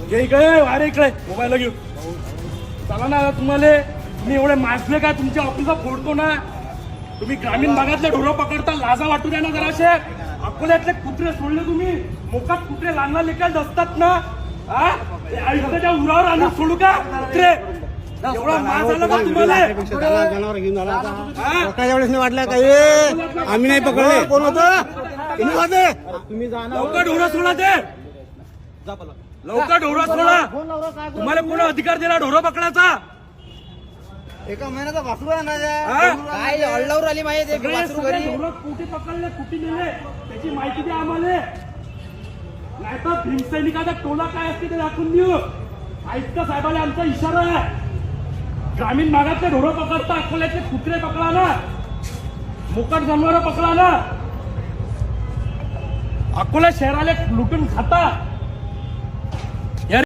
घे इकडे वारे इकडे मोबाईल घेऊ चला ना तुम्हाला तुम्ही एवढे माजले का तुमच्या ऑफिसला फोडतो ना तुम्ही ग्रामीण भागातले ढोरं पकडता लाजा वाटू द्या ना जराशे अकोल्यातले कुत्रे सोडले तुम्ही मोकाट कुत्रे लहान लहान लेकरं असतात ना आयुष्याच्या उरावर आणून सोडू का कुत्रे एवढा माज आला का तुम्हाला जनावर घेऊन आला पकडायच्या वेळेस नाही वाटलं काही आम्ही नाही पकडले कोण होतं तुम्ही लवकर ढोरं सोडा ते लवकर ढोरं सोडा तुम्हाला कोण अधिकार दिला ढोरं पकडायचा एका महिन्याचा वासरू आहे ना काय ऑलराऊंड आली माहिती कुठे पकडले कुठे नेले त्याची माहिती द्या आम्हाला नाही तर भीमसैनिकाचा टोला काय असते ते दाखवून देऊ आयुक्त साहेबाला आमचा इशारा आहे ग्रामीण भागातले ढोरं पकडता अकोल्यातले कुत्रे पकडा ना मोकाट जनावर पकडा ना अकोला शहराला लुटून खाता